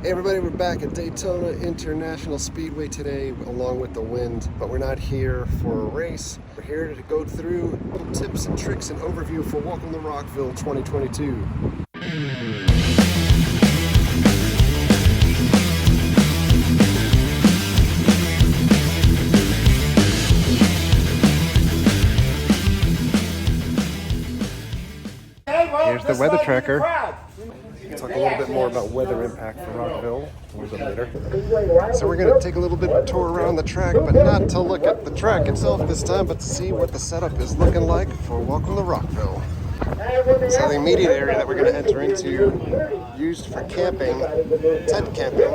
Hey everybody, we're back at Daytona International Speedway today along with the wind, but we're not here for a race. We're here to go through tips and tricks and overview for Welcome to Rockville 2022. Here's the weather tracker. We'll talk a little bit more about weather impact for Rockville a little bit later. So we're going to take a little bit of a tour around the track, but not to look at the track itself this time, but to see what the setup is looking like for Welcome to Rockville. So the immediate area that we're going to enter into, used for camping, tent camping,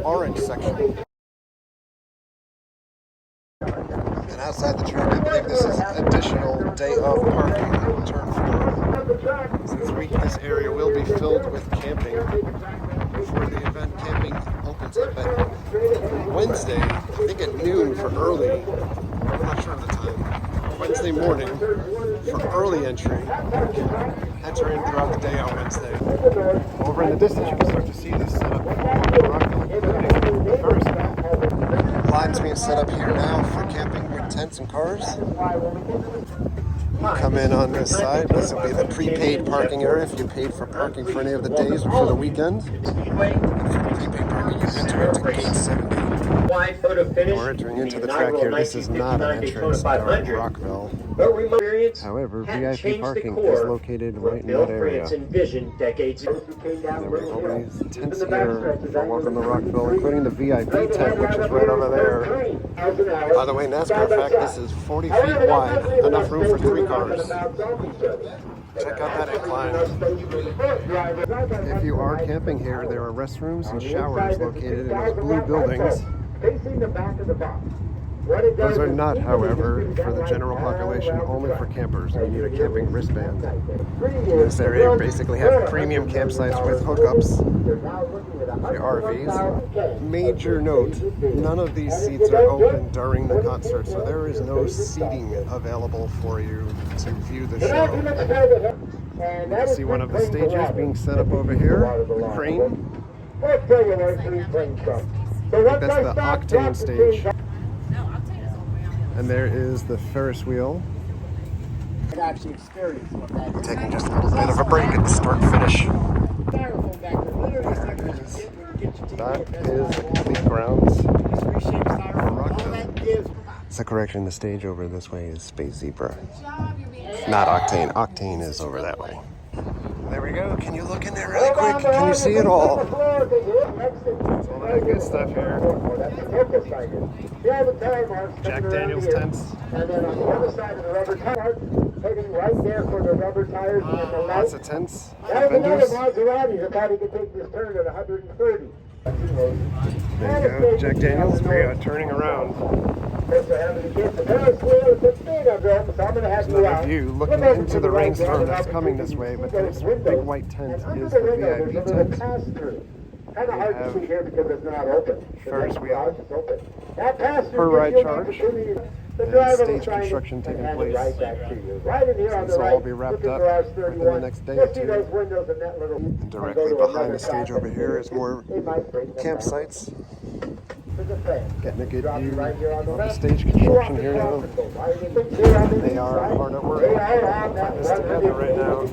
orange section. And outside the track, I believe this is additional day of parking, turn 4. So this area will be filled with camping before the event. Camping opens up at Wednesday, I think at noon for early. I'm not sure of the time. Wednesday morning for early entry. Enter in throughout the day on Wednesday. Over in the distance, you can start to see this setup for Rockville, including the Ferris wheel. Lines being set up here now for camping with tents and cars. Come in on this side. This will be the prepaid parking area if you paid for parking for any of the days or for the weekend. And for the prepaid parking, you enter into gate 70. We're entering into the track here. This is not an entrance during Rockville. However, VIP parking is located right in that area. And there will be tents here for Welcome to Rockville, including the VIP tent, which is right over there. By the way, NASCAR fact, this is 40 feet wide, enough room for 3 cars. Check out that incline. If you are camping here, there are restrooms and showers located in those blue buildings. Those are not, however, for the general population, only for campers. You need a camping wristband. In this area, you basically have premium campsites with hookups for your RVs. Major note, none of these seats are open during the concert, so there is no seating available for you to view the show. You can see one of the stages being set up over here, the crane. I think that's the Octane stage. And there is the Ferris wheel. We're taking just a little bit of a break at the start finish. That is the complete grounds for Rockville. It's a correction, the stage over this way is Space Zebra. Not Octane. Octane is over that way. There we go. Can you look in there really quick? Can you see it all? That's all that good stuff here. Jack Daniels tents. And then on the other side of the rubber tire, heading right there for the rubber tires. Lots of tents. That's another Maserati that probably could take this turn at 130. There you go. Jack Daniels, we are turning around. There's another view looking into the rainstorm that's coming this way, but this big white tent is the VIP tent. Kind of hard to see here because it's not open. Ferris wheel, per ride charge, and stage construction taking place. So this will all be wrapped up within the next day or two. And directly behind the stage over here is more campsites. Getting a good view of the stage construction here now. They are hard at work putting this together right now.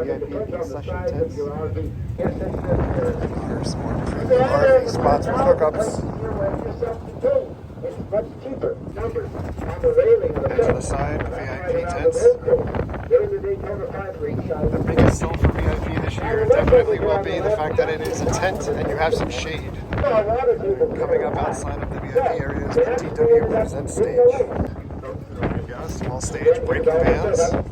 VIP concession tents. Here's more premium RV spots with hookups. Much cheaper. Numbers on the railing. And to the side, VIP tents. The biggest sell for VIP this year definitely will be the fact that it is a tent and you have some shade. Coming up outside of the VIP area is the DW Present stage. There you go, small stage, breaking bands. And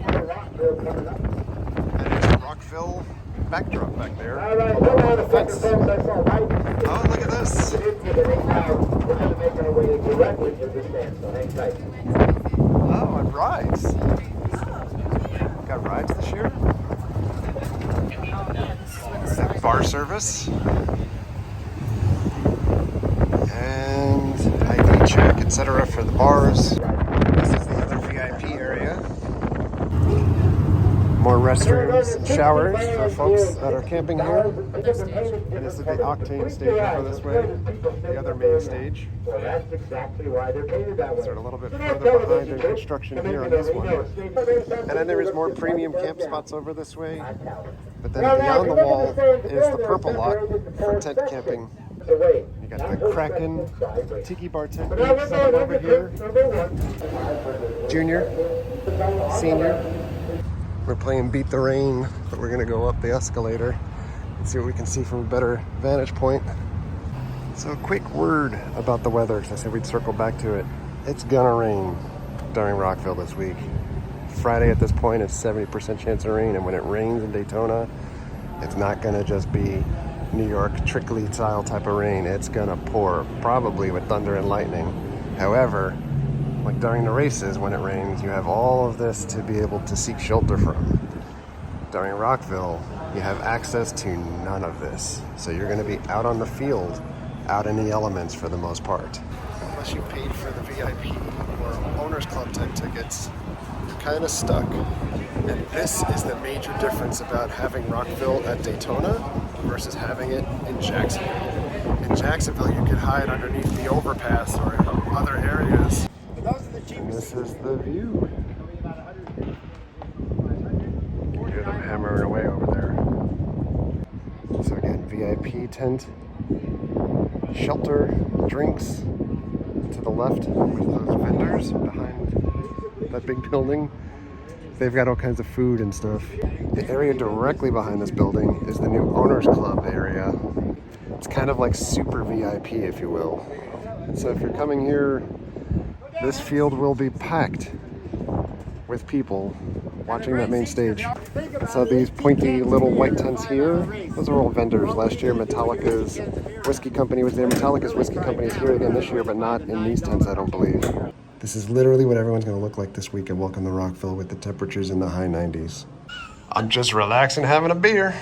there's a Rockville backdrop back there. On the fence. Oh, look at this. Oh, and rides. Got rides this year? Is that bar service? etc. for the bars. This is the other VIP area. More restrooms and showers for folks that are camping here. And this is the Octane stage over this way, the other main stage. Well, that's exactly why they're painted that way. Sort of a little bit further behind in construction here on this one. And then there is more premium camp spots over this way. But then beyond the wall is the purple lot for tent camping. You got the Kraken Tiki Bar tent set up over here. Junior, senior. We're playing Beat the Rain, but we're gonna go up the escalator and see what we can see from a better vantage point. So a quick word about the weather, because I said we'd circle back to it. It's gonna rain during Rockville this week. Friday at this point, it's 70% chance of rain, and when it rains in Daytona, it's not gonna just be New York trickly style type of rain. It's gonna pour, probably with thunder and lightning. However, like during the races, when it rains, you have all of this to be able to seek shelter from. During Rockville, you have access to none of this. So you're gonna be out on the field, out in the elements for the most part. Unless you paid for the VIP or Owners Club type tickets, you're kind of stuck. And this is the major difference about having Rockville at Daytona versus having it in Jacksonville. In Jacksonville, you can hide underneath the overpass or other areas. And this is the view. You can hear them hammering away over there. So again, VIP tent, shelter, drinks to the left with those vendors behind that big building. They've got all kinds of food and stuff. The area directly behind this building is the new Owners Club area. It's kind of like super VIP, if you will. So if you're coming here, this field will be packed with people watching that main stage. So these pointy little white tents here, those are all vendors. Last year, Metallica's whiskey company was there. Metallica's whiskey company is here again this year, but not in these tents, I don't believe. This is literally what everyone's gonna look like this week at Welcome to Rockville with the temperatures in the high 90s. I'm just relaxing, having a beer.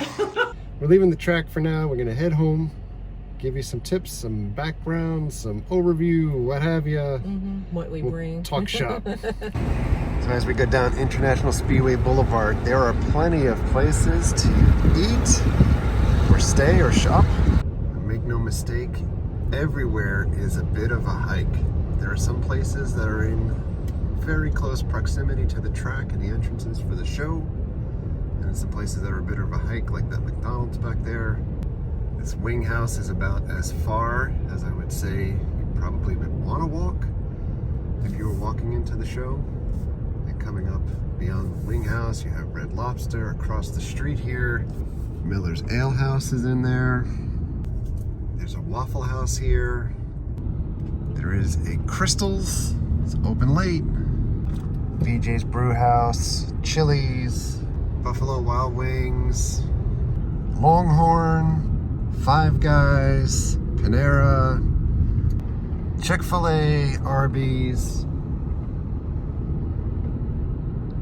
We're leaving the track for now. We're gonna head home, give you some tips, some background, some overview, what have you. What we bring. Talk shop. So as we go down International Speedway Boulevard, there are plenty of places to eat or stay or shop. Make no mistake, everywhere is a bit of a hike. There are some places that are in very close proximity to the track and the entrances for the show. And some places that are a bit of a hike, like that McDonald's back there. This wing house is about as far as I would say you probably would want to walk if you were walking into the show. And coming up beyond the wing house, you have Red Lobster across the street here. Miller's Ale House is in there. There's a Waffle House here. There is a Crystal's, it's open late. VJ's Brew House, Chili's, Buffalo Wild Wings, Longhorn, Five Guys, Panera, Chick-fil-A, Arby's,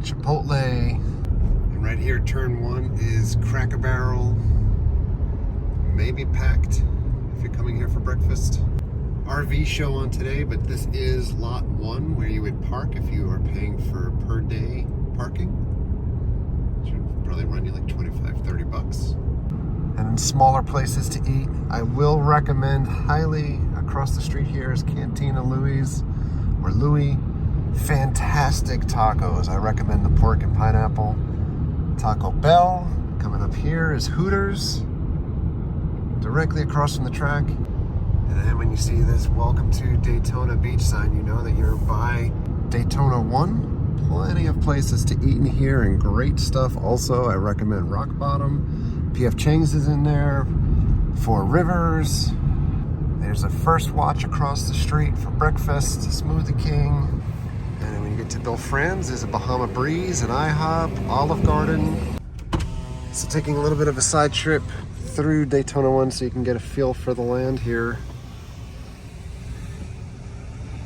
Chipotle, and right here, turn 1 is Cracker Barrel. Maybe packed if you're coming here for breakfast. RV show on today, but this is lot 1 where you would park if you are paying for per day parking. Should probably run you like 25, 30 bucks. And in smaller places to eat, I will recommend highly, across the street here is Cantina Louie's, or Louie. Fantastic tacos. I recommend the pork and pineapple. Taco Bell. Coming up here is Hooters, directly across from the track. And then when you see this Welcome to Daytona Beach sign, you know that you're by Daytona 1. Plenty of places to eat in here and great stuff. Also, I recommend Rock Bottom. PF Chang's is in there. Four Rivers. There's a First Watch across the street for breakfast. Smoothie King. And then when you get to Bill Fran's, there's a Bahama Breeze, an IHOP, Olive Garden. So taking a little bit of a side trip through Daytona 1 so you can get a feel for the land here.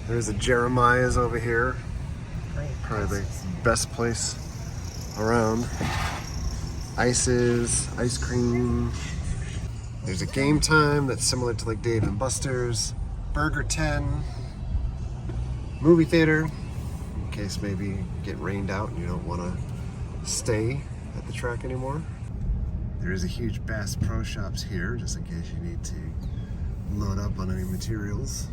There's a Jeremiah's over here. Probably the best place around. Ices, ice cream. There's a Game Time that's similar to like Dave and Buster's. Burger 10. movie theater, in case maybe you get rained out and you don't want to stay at the track anymore. There is a huge Bass Pro Shops here, just in case you need to load up on any materials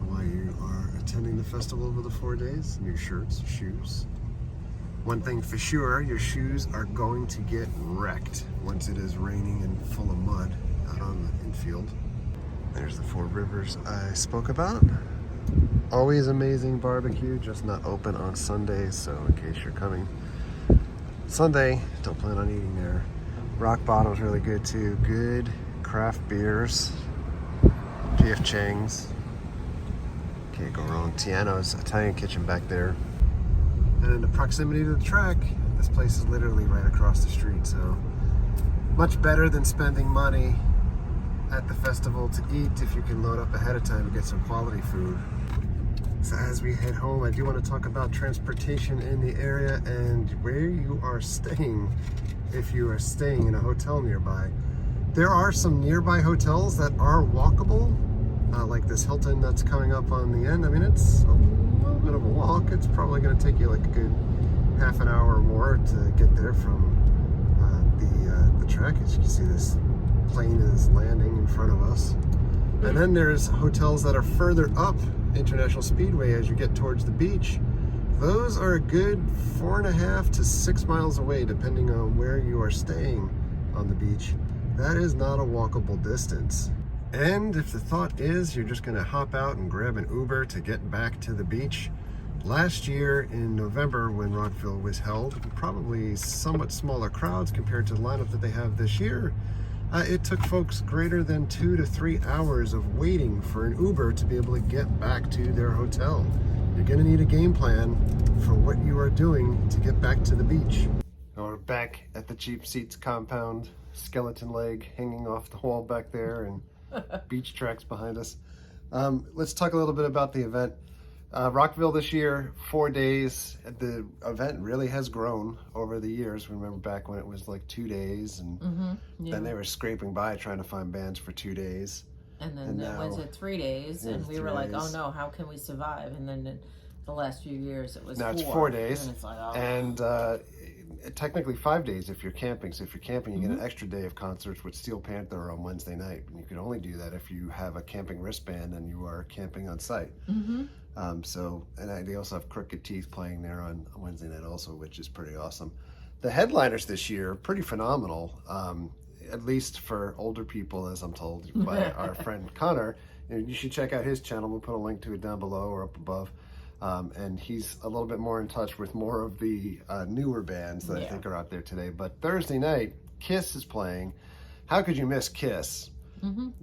while you are attending the festival over the 4 days. New shirts, shoes. One thing for sure, your shoes are going to get wrecked once it is raining and full of mud out on the infield. There's the Four Rivers I spoke about. Always amazing barbecue, just not open on Sundays, so in case you're coming Sunday, don't plan on eating there. Rock Bottom's really good too. Good craft beers. P.F. Chang's. Can't go wrong. Tiano's Italian Kitchen back there. And in the proximity to the track, this place is literally right across the street, so much better than spending money at the festival to eat if you can load up ahead of time and get some quality food. So as we head home, I do want to talk about transportation in the area and where you are staying if you are staying in a hotel nearby. There are some nearby hotels that are walkable, like this Hilton that's coming up on the end. I mean, it's a little bit of a walk. It's probably going to take you like a good half an hour or more to get there from the track. As you can see, this plane is landing in front of us. And then there's hotels that are further up International Speedway as you get towards the beach. Those are a good 4.5 to 6 miles away, depending on where you are staying on the beach. That is not a walkable distance. And if the thought is you're just going to hop out and grab an Uber to get back to the beach, last year in November when Rockville was held, probably somewhat smaller crowds compared to the lineup that they have this year, it took folks greater than 2 to 3 hours of waiting for an Uber to be able to get back to their hotel. You're going to need a game plan for what you are doing to get back to the beach. We're back at the Cheap Seats compound, skeleton leg hanging off the wall back there, and beach tracks behind us. Let's talk a little bit about the event. Rockville this year, 4 days. The event really has grown over the years. Remember back when it was like 2 days, and then they were scraping by trying to find bands for 2 days. And then it went to 3 days, and we were like, oh no, how can we survive? And then in the last few years, it was now it's 4 days, and it's like, oh. And technically 5 days if you're camping. So if you're camping, you get an extra day of concerts with Steel Panther on Wednesday night. And you can only do that if you have a camping wristband and you are camping on site. They also have Crooked Teeth playing there on Wednesday night also, which is pretty awesome. The headliners this year are pretty phenomenal, at least for older people, as I'm told by our friend Connor. You should check out his channel. We'll put a link to it down below or up above. And he's a little bit more in touch with more of the newer bands that I think are out there today. But Thursday night, Kiss is playing. How could you miss Kiss?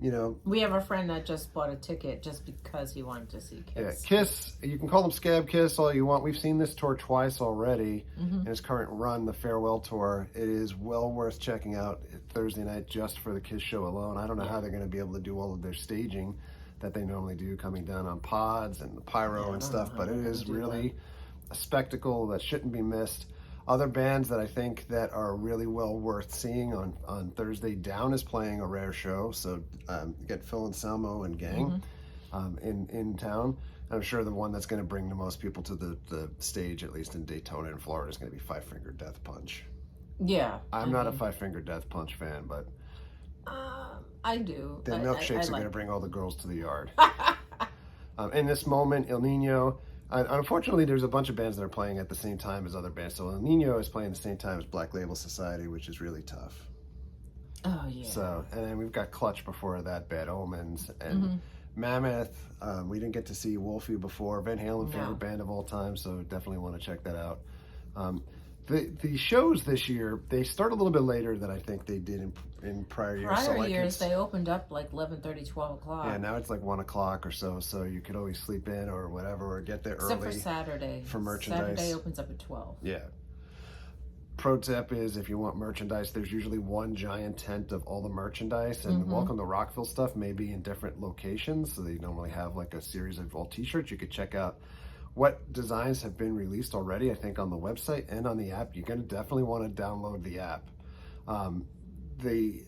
You know, we have a friend that just bought a ticket just because he wanted to see Kiss. Yeah, Kiss, you can call them Scab Kiss all you want. We've seen this tour twice already in its current run, the Farewell Tour. It is well worth checking out Thursday night just for the Kiss show alone. I don't know how they're going to be able to do all of their staging that they normally do, coming down on pods and the pyro and stuff, but it is really a spectacle that shouldn't be missed. Other bands that I think that are really well worth seeing on Thursday, Down is playing a rare show, so you get Phil Anselmo and gang in town. I'm sure the one that's going to bring the most people to the stage, at least in Daytona in Florida, is going to be Five Finger Death Punch. Yeah. I'm not a Five Finger Death Punch fan, but I do. The milkshakes are going to bring all the girls to the yard. In this moment, El Nino. Unfortunately, there's a bunch of bands that are playing at the same time as other bands. So El Nino is playing at the same time as Black Label Society, which is really tough. Oh, yeah. So, and then we've got Clutch before that, Bad Omens, and Mammoth. We didn't get to see Wolfie before. Van Halen, favorite band of all time, so definitely want to check that out. The shows this year, they start a little bit later than I think they did in prior years. Prior years, they opened up like 11:30, 12 o'clock. Yeah, now it's like 1 o'clock or so you could always sleep in or whatever, or get there Except early. Except for Saturday. For merchandise. Saturday opens up at 12. Yeah. Pro tip is if you want merchandise, there's usually one giant tent of all the merchandise, and Welcome to Rockville stuff may be in different locations, so they normally have like a series of all t-shirts. You could check out what designs have been released already, I think, on the website and on the app. You're going to definitely want to download the app. The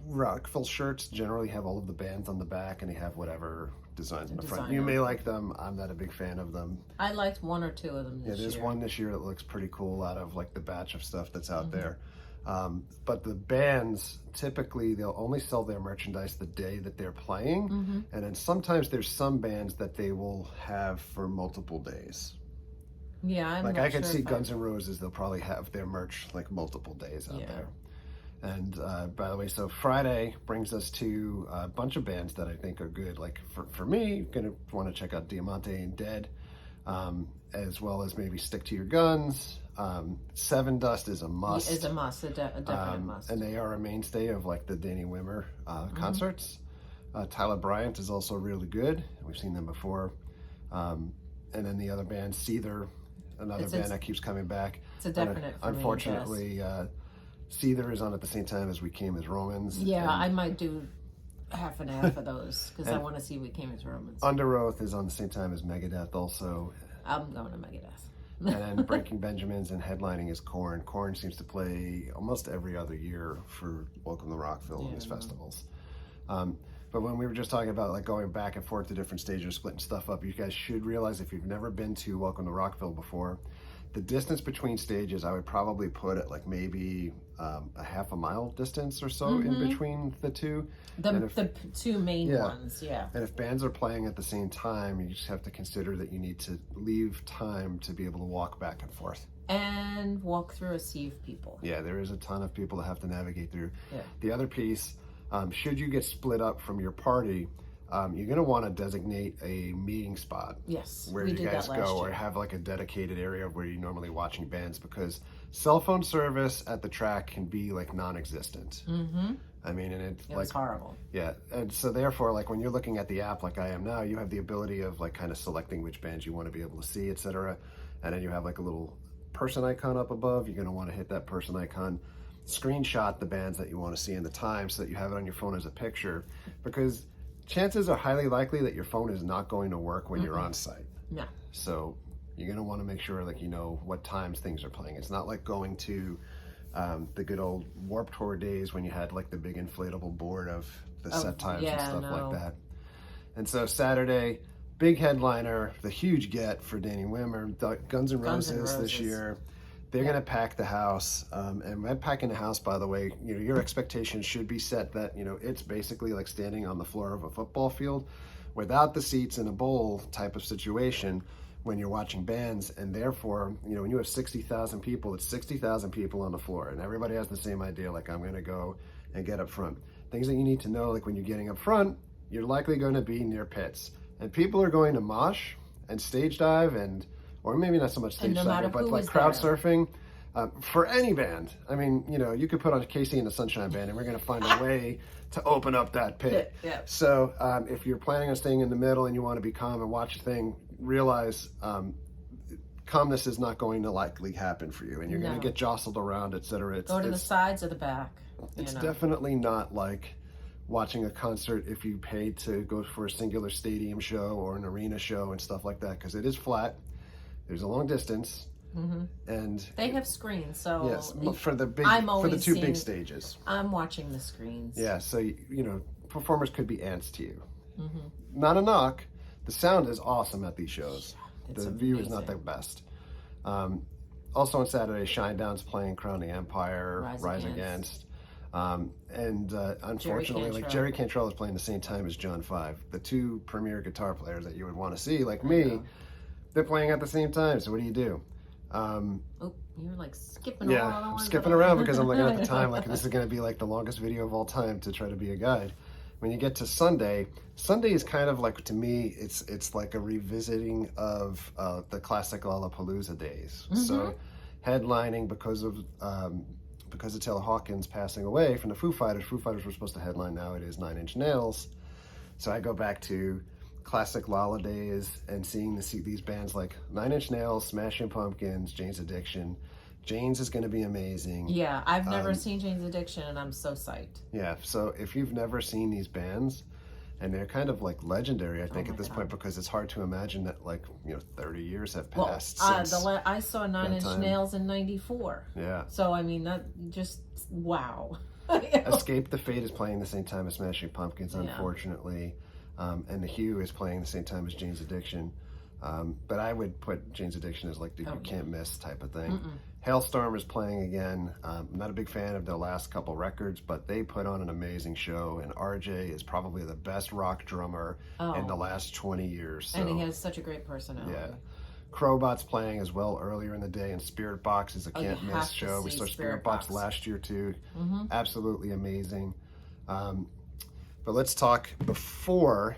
Rockville shirts generally have all of the bands on the back, and they have whatever designs in the front. You may like them. I'm not a big fan of them. I liked one or two of them this year. There's one this year that looks pretty cool out of like the batch of stuff that's out there. But the bands, typically they'll only sell their merchandise the day that they're playing. And then sometimes there's some bands that they will have for multiple days. Yeah, I'm like not I could sure see if Guns N' Roses, they'll probably have their merch like multiple days out there. And by the way, so Friday brings us to a bunch of bands that I think are good. Like for me, you're going to want to check out Diamante and Dead, as well as maybe Stick to Your Guns. Seven Dust is a must. It's a must, a definite must. And they are a mainstay of like the Danny Wimmer concerts. Tyler Bryant is also really good. We've seen them before. And then the other band, Seether, another band that keeps coming back. It's a definite for unfortunately, Seether is on at the same time as We Came as Romans. Yeah, I might do half and half of those because I want to see We Came as Romans. Under Oath is on the same time as Megadeth also. I'm going to Megadeth. And then Breaking Benjamins and headlining is Korn. Korn seems to play almost every other year for Welcome to Rockville and these festivals. But when we were just talking about like going back and forth to different stages, splitting stuff up, you guys should realize if you've never been to Welcome to Rockville before, the distance between stages I would probably put at like maybe a half a mile distance or so in between the two. The two main ones, And if bands are playing at the same time, you just have to consider that you need to leave time to be able to walk back and forth. And walk through a sea of people. Yeah, there is a ton of people to have to navigate through. Yeah. The other piece, should you get split up from your party, you're going to want to designate a meeting spot. Yes, where you guys go, or have like a dedicated area where you're normally watching bands, because cell phone service at the track can be like non-existent. I mean, and it was like horrible. Yeah, and so therefore, like when you're looking at the app like I am now, you have the ability of like kind of selecting which bands you want to be able to see, etc. And then you have like a little person icon up above. You're going to want to hit that person icon, screenshot the bands that you want to see in the time so that you have it on your phone as a picture, because chances are highly likely that your phone is not going to work when you're on site. No. So you're going to want to make sure like you know what times things are playing. It's not like going to the good old Warped Tour days when you had like the big inflatable board of the set times and stuff like that. And so Saturday, big headliner, the huge get for Danny Wimmer, Guns N' Roses this year. They're going to pack the house. And by packing the house, by the way, you know, your expectations should be set that, you know, it's basically like standing on the floor of a football field without the seats in a bowl type of situation when you're watching bands. And therefore, you know, when you have 60,000 people, it's 60,000 people on the floor, and everybody has the same idea, like, I'm going to go and get up front. Things that you need to know, like when you're getting up front, you're likely going to be near pits, and people are going to mosh and stage dive or maybe not so much stage dive, but like crowd surfing. For any band, I mean, you know, you could put on Casey and the Sunshine Band, and we're going to find a way to open up that pit. Yeah. So if you're planning on staying in the middle and you want to be calm and watch the thing, realize calmness is not going to likely happen for you, and you're going to get jostled around, etc. Go to the sides or the back. It's definitely not like watching a concert if you paid to go for a singular stadium show or an arena show and stuff like that, because it is flat. There's a long distance, and they have screens. So yes, for the two big stages, I'm watching the screens. Yeah, so you know, performers could be ants to you. Not a knock. The sound is awesome at these shows. The view is not the best. Also on Saturday, Shinedown's playing Crown the Empire, Rise Against. And unfortunately, like Jerry Cantrell is playing the same time as John Five, the two premier guitar players that you would want to see, like me. They're playing at the same time, so what do you do? You're like skipping around. Yeah, I'm skipping around because I'm looking at the time like this is going to be like the longest video of all time to try to be a guide. When you get to Sunday is kind of like, to me, it's like a revisiting of the classic Lollapalooza days. So headlining because of Taylor Hawkins passing away from the Foo Fighters. Foo Fighters were supposed to headline, now it is Nine Inch Nails. So I go back to classic Lolla days and seeing these bands like Nine Inch Nails, Smashing Pumpkins, Jane's Addiction. Jane's is going to be amazing. Yeah, I've never seen Jane's Addiction, and I'm so psyched. Yeah, so if you've never seen these bands, and they're kind of like legendary, I think, at this point, because it's hard to imagine that, like, you know, 30 years have passed since I saw Nine Inch Nails in '94. Yeah. So I mean, that just wow. Escape the Fate is playing the same time as Smashing Pumpkins, unfortunately. and the Hue is playing the same time as Jane's Addiction. But I would put Jane's Addiction as like the you can't miss type of thing. Hailstorm is playing again. I'm not a big fan of their last couple records, but they put on an amazing show, and RJ is probably the best rock drummer in the last 20 years. So, and he has such a great personality. Yeah. Crowbot's playing as well earlier in the day, and Spirit Box is a can't miss show. We saw Spirit Box last year too. Absolutely amazing. But let's talk before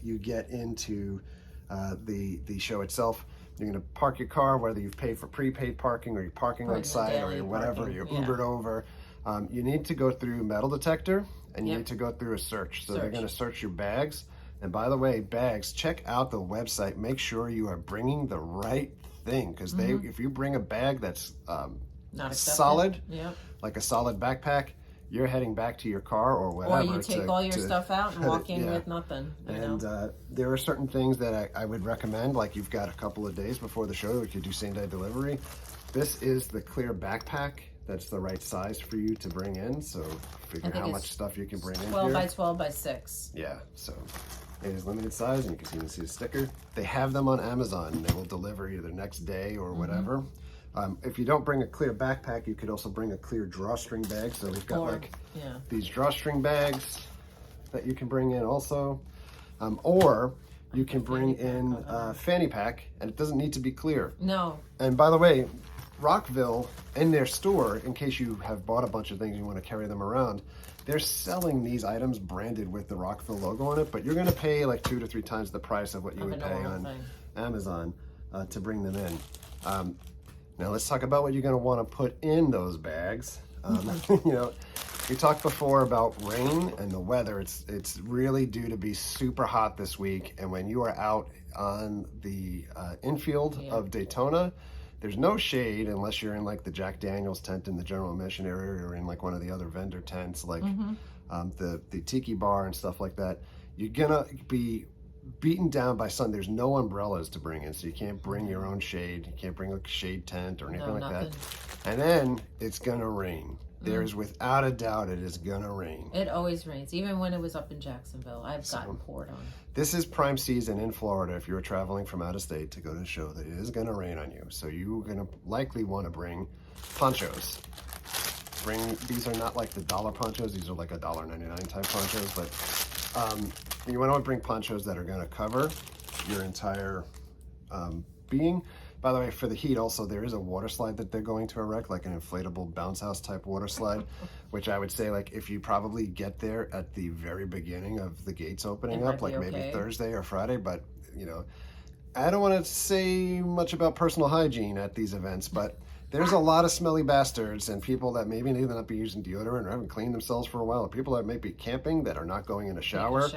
you get into the show itself. You're going to park your car, whether you've paid for prepaid parking or you're parking on site or whatever, you're Ubered over. You need to go through metal detector, and you need to go through a search. So they're going to search your bags. And by the way, bags, check out the website. Make sure you are bringing the right thing, because if you bring a bag that's not solid, like a solid backpack, you're heading back to your car or whatever. Or you take all your stuff out and walk in with nothing. And there are certain things that I would recommend, like you've got a couple of days before the show, we could do same day delivery. This is the clear backpack. That's the right size for you to bring in. So figure how much stuff you can bring in 12 by 12 by 6. Yeah, so it is limited size, and you can even see the sticker. They have them on Amazon, and they will deliver either next day or whatever. If you don't bring a clear backpack, you could also bring a clear drawstring bag. So we've got these drawstring bags that you can bring in also. Or you can bring in a fanny pack, and it doesn't need to be clear. No. And by the way, Rockville, in their store, in case you have bought a bunch of things and you want to carry them around, they're selling these items branded with the Rockville logo on it, but you're going to pay like 2 to 3 times the price of what you would pay on Amazon to bring them in. Now let's talk about what you're going to want to put in those bags. You know, we talked before about rain and the weather. It's really due to be super hot this week, and when you are out on the infield of Daytona, there's no shade unless you're in like the Jack Daniels tent in the general admission area, or in like one of the other vendor tents, like the Tiki Bar and stuff like that. You're gonna be beaten down by sun. There's no umbrellas to bring in, so you can't bring your own shade. You can't bring a shade tent or anything like that. And then it's gonna rain. There's without a doubt it is gonna rain. It always rains, even when it was up in Jacksonville. I've gotten poured on. This is prime season in Florida if you're traveling from out of state to go to a show, that it is gonna rain on you. So you're gonna likely want to bring ponchos. These are not like the dollar ponchos. These are like $1.99 type ponchos, but you want to bring ponchos that are going to cover your entire being. By the way, for the heat also, there is a water slide that they're going to erect, like an inflatable bounce house type water slide, which I would say, like, if you probably get there at the very beginning of the gates opening up, like maybe Thursday or Friday, but, you know, I don't want to say much about personal hygiene at these events, but there's a lot of smelly bastards and people that maybe need to not be using deodorant or haven't cleaned themselves for a while. People that may be camping that are not going in a shower.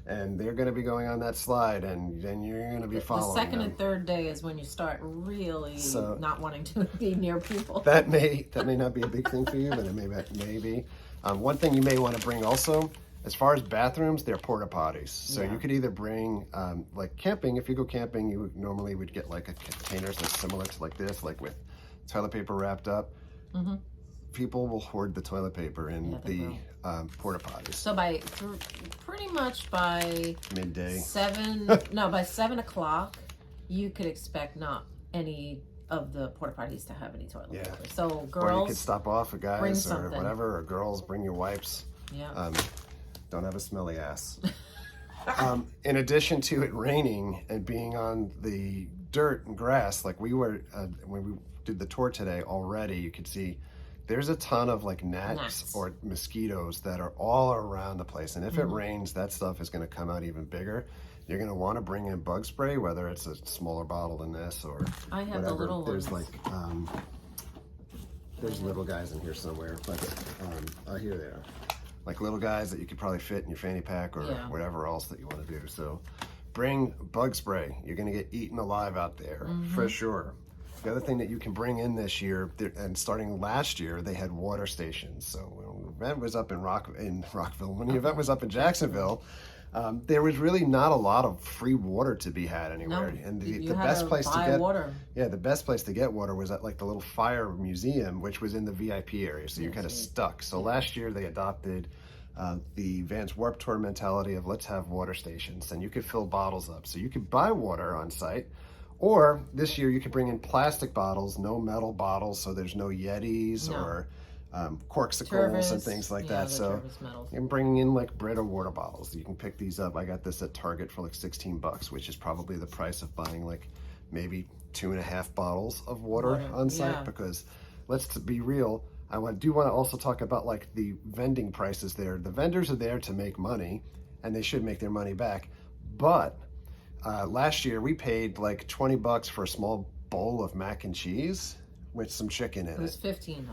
And they're going to be going on that slide, and then you're going to be following The second them. and third day is when you start really not wanting to be near people. That may not be a big thing for you, but it may be. One thing you may want to bring also, as far as bathrooms, they're porta potties. So you could either bring, like camping, if you go camping, you normally would get like a container that's similar to like this, like with toilet paper wrapped up. People will hoard the toilet paper in the porta potties. So pretty much by midday, by 7 o'clock, you could expect not any of the porta potties to have any toilet paper. So girls, or you could stop off, guys, or whatever, or girls, bring your wipes. Don't have a smelly ass. In addition to it raining and being on the dirt and grass, like we were when we did the tour today already, you could see there's a ton of like gnats or mosquitoes that are all around the place. And if it rains, that stuff is going to come out even bigger. You're going to want to bring in bug spray, whether it's a smaller bottle than this or I have whatever. The little there's ones. Like there's little guys in here somewhere, but here they are. Like little guys that you could probably fit in your fanny pack or whatever else that you want to do. So bring bug spray. You're going to get eaten alive out there for sure. The other thing that you can bring in this year, and starting last year, they had water stations. So when the event was up in Rockville, when the event was up in Jacksonville, there was really not a lot of free water to be had anywhere. And the best place to get water. Yeah, the best place to get water was at like the little fire museum, which was in the VIP area. So you're kind of stuck. So last year they adopted the Vans Warped Tour mentality of let's have water stations, and you could fill bottles up. So you could buy water on site, or this year you could bring in plastic bottles, no metal bottles, so there's no Yetis or corksicles and things like that. So I'm bringing in like Brita water bottles. You can pick these up. I got this at Target for like $16, which is probably the price of buying like maybe 2.5 bottles of water on site. Because let's be real, do want to also talk about like the vending prices there. The vendors are there to make money, and they should make their money back. But last year we paid like $20 for a small bowl of mac and cheese with some chicken in it. It was $15.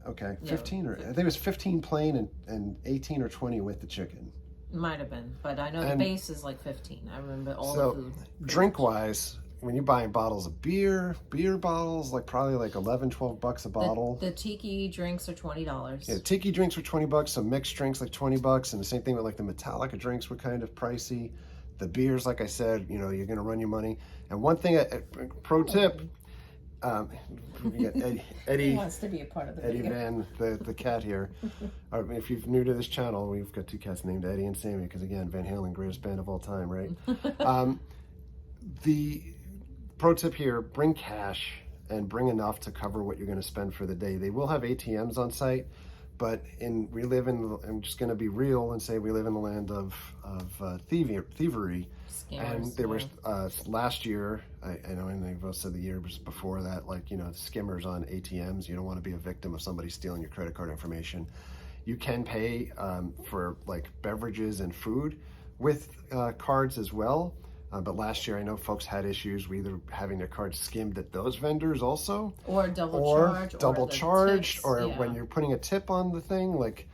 Okay, 15 or I think it was 15 plain and 18 or 20 with the chicken. Might have been, but I know the base is like 15. I remember all the food. Drink wise, when you're buying bottles of beer bottles, like probably like $11-12 a bottle. The tiki drinks are $20. Yeah, tiki drinks were $20. Some mixed drinks like $20, and the same thing with like the Metallica drinks were kind of pricey. The beers, like I said, you know, you're gonna run your money. And one thing, pro tip. Eddie wants to be a part of the Eddie video. Van, the cat here. If you're new to this channel, we've got 2 cats named Eddie and Sammy, because again, Van Halen, greatest band of all time, right? The pro tip here, bring cash and bring enough to cover what you're going to spend for the day. They will have ATMs on site, but I'm just going to be real and say we live in the land of thievery. And there were last year, I know, and they've also the years before that, like, you know, skimmers on ATMs. You don't want to be a victim of somebody stealing your credit card information. You can pay for like beverages and food with cards as well. But last year, I know folks had issues with either having their cards skimmed at those vendors also, or double charged, or when you're putting a tip on the thing, like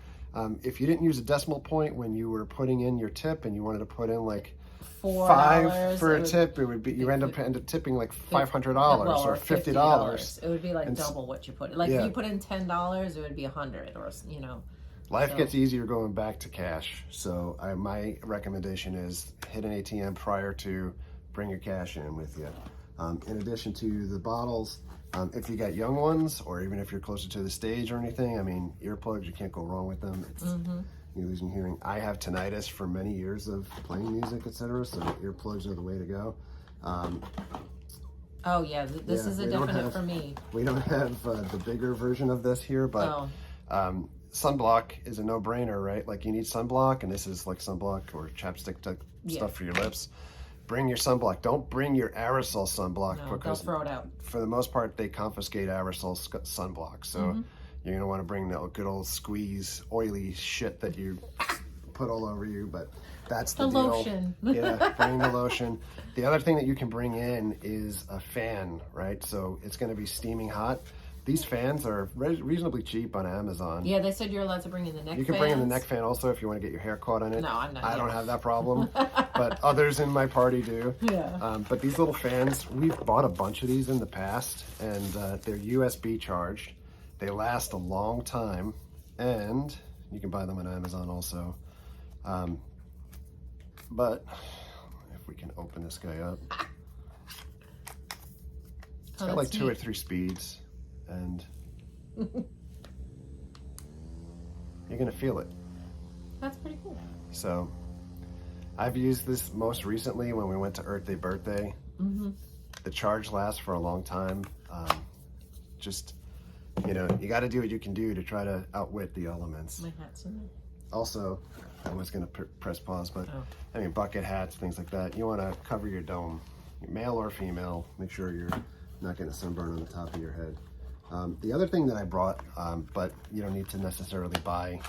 if you didn't use a decimal point when you were putting in your tip and you wanted to put in like $5 for a tip, it would be you end up tipping like $500 or $50. It would be like double what you put. Like if you put in $10, it would be $100, or you know. Life gets easier going back to cash. So my recommendation is hit an ATM prior to bring your cash in with you. In addition to the bottles, if you got young ones, or even if you're closer to the stage or anything, I mean, earplugs, you can't go wrong with them. You're losing hearing. I have tinnitus for many years of playing music, etc. So earplugs are the way to go. Oh yeah, this is a definite for me. We don't have the bigger version of this here, but sunblock is a no-brainer, right? Like you need sunblock, and this is like sunblock or chapstick type stuff for your lips. Bring your sunblock. Don't bring your aerosol sunblock, because they'll throw it out. For the most part, they confiscate aerosol sunblock. So you're gonna want to bring that good old squeeze, oily shit that you put all over you. But that's the deal. Lotion. Yeah, bring the lotion. The other thing that you can bring in is a fan, right? So it's gonna be steaming hot. These fans are reasonably cheap on Amazon. Yeah, they said you're allowed to bring in the neck fan. You can bring in the neck fan also if you want to get your hair caught on it. No, I'm not. I don't have that problem, but others in my party do. Yeah. But these little fans, we've bought a bunch of these in the past, and they're USB charged. They last a long time, and you can buy them on Amazon also. But if we can open this guy up, it's got like 2 or 3 speeds. And you're gonna feel it. That's pretty cool. So I've used this most recently when we went to Earth Day birthday. The charge lasts for a long time. Just, you know, you got to do what you can do to try to outwit the elements. My hat's in there. Also, I was gonna press pause, but I mean, bucket hats, things like that. You want to cover your dome, male or female. Make sure you're not getting a sunburn on the top of your head. The other thing that I brought, but you don't need to necessarily buy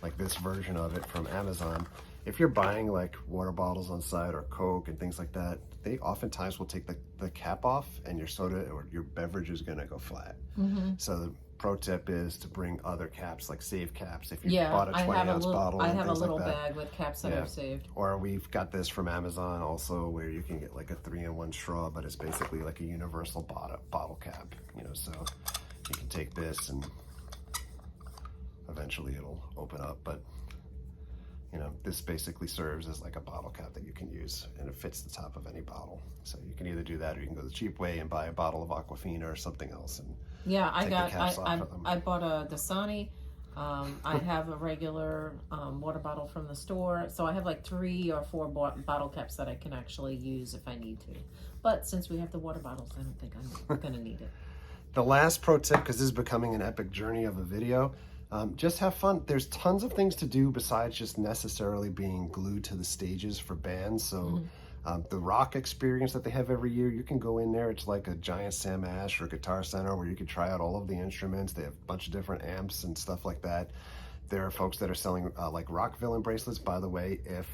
like this version of it from Amazon. If you're buying like water bottles on site or Coke and things like that, they oftentimes will take the cap off, and your soda or your beverage is gonna go flat. So the pro tip is to bring other caps, like save caps. If you bought a 20-ounce bottle, I have a little bag with caps that I've saved. Or we've got this from Amazon also, where you can get like a 3-in-1 straw, but it's basically like a universal bottle cap. You know, so you can take this and eventually it'll open up, but you know, this basically serves as like a bottle cap that you can use, and it fits the top of any bottle. So you can either do that, or you can go the cheap way and buy a bottle of Aquafina or something else. And I bought a Dasani I have a regular water bottle from the store, so I have like 3 or 4 bottle caps that I can actually use if I need to. But since we have the water bottles, I don't think I'm gonna need it. The last pro tip, because this is becoming an epic journey of a video, just have fun. There's tons of things to do besides just necessarily being glued to the stages for bands. So the rock experience that they have every year, you can go in there. It's like a giant Sam Ash or Guitar Center where you can try out all of the instruments. They have a bunch of different amps and stuff like that. There are folks that are selling like Rockville bracelets. By the way, if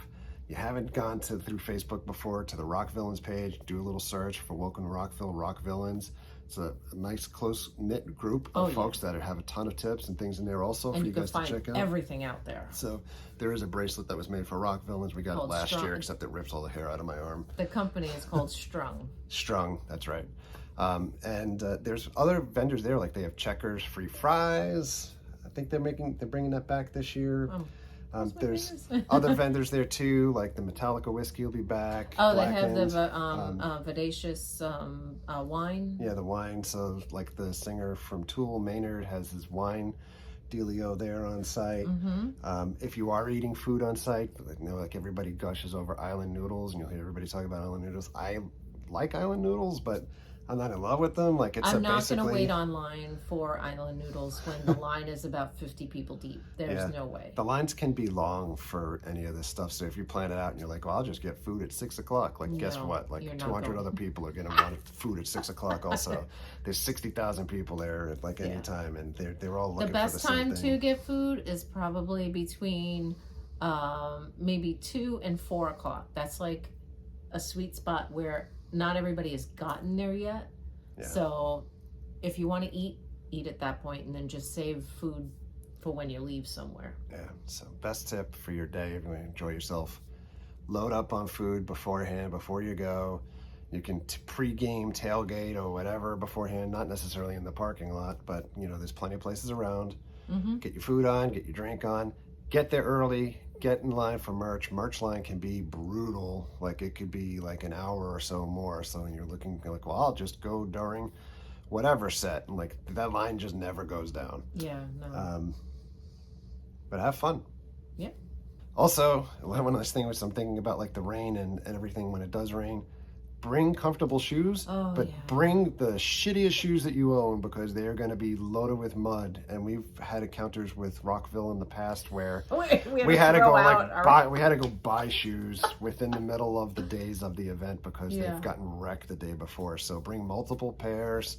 you haven't gone through Facebook before to the Rock Villains page, do a little search for Welcome to Rockville, Rock Villains. It's a nice, close-knit group of folks that have a ton of tips and things in there also for you guys to check out. Everything out there. So there is a bracelet that was made for Rock Villains. We got it last year, except it rips all the hair out of my arm. The company is called Strung. Strung, that's right. And there's other vendors there, like they have Checkers free fries. I think they're bringing that back this year. There's other vendors there too, like the Metallica whiskey will be back. Oh, they have the Vidacious wine. Yeah, the wine. So like the singer from Tool, Maynard, has his wine dealio there on site. If you are eating food on site, like everybody gushes over island noodles, and you'll hear everybody talk about island noodles. I like island noodles, but I'm not in love with them. Like I'm not going to wait online for island noodles when the line is about 50 people deep. There's no way. The lines can be long for any of this stuff. So if you plan it out and you're like, well, I'll just get food at 6 o'clock. Like, guess what? Like 200 other people are going to want food at 6 o'clock also. There's 60,000 people there at like any time, and they're all looking for the same thing. The best time to get food is probably between maybe 2 and 4 o'clock. That's like a sweet spot where not everybody has gotten there yet. So if you want to eat at that point, and then just save food for when you leave somewhere. So best tip for your day, if you want to enjoy yourself, load up on food beforehand, before you go. You can pre-game tailgate or whatever beforehand, not necessarily in the parking lot, but there's plenty of places around. Get your food on, get your drink on, get there early. Get in line for merch. Merch line can be brutal. Like it could be like an hour or so more. So when you're looking like, well, I'll just go during whatever set. And like that line just never goes down. Yeah, no. But have fun. Yeah. Also, one last thing was I'm thinking about like the rain and everything when it does rain. Bring comfortable shoes, but bring the shittiest shoes that you own, because they're going to be loaded with mud. And we've had encounters with Rockville in the past where we had to go buy shoes within the middle of the days of the event because they've gotten wrecked the day before. So bring multiple pairs,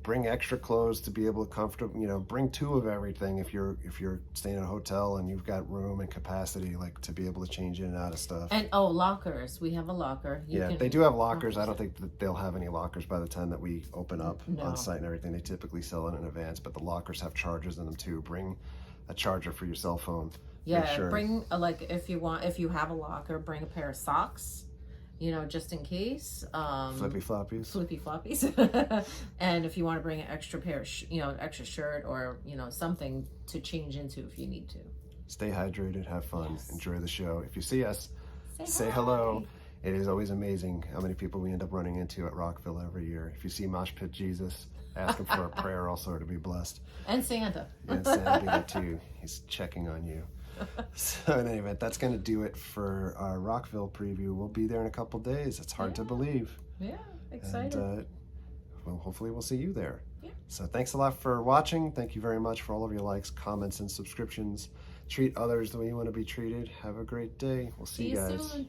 bring extra clothes to be able to bring 2 of everything if you're staying in a hotel and you've got room and capacity, like to be able to change in and out of stuff. And lockers. We have a locker. They do have lockers. I don't think that they'll have any lockers by the time that we open up on site and everything. They typically sell it in advance, but the lockers have chargers in them too. Bring a charger for your cell phone. Bring if you have a locker, bring a pair of socks. Just in case. Flippy floppies. And if you want to bring an extra pair, extra shirt or, something to change into if you need to. Stay hydrated, have fun, enjoy the show. If you see us, say hello. It is always amazing how many people we end up running into at Rockville every year. If you see Mosh Pit Jesus, ask him for a prayer also to be blessed. And Santa. And Santa do that too. He's checking on you. So in any event, that's going to do it for our Rockville preview. We'll be there in a couple days. It's hard to believe. Yeah, excited. And hopefully we'll see you there. Yeah. So thanks a lot for watching. Thank you very much for all of your likes, comments, and subscriptions. Treat others the way you want to be treated. Have a great day. We'll see you guys. Soon.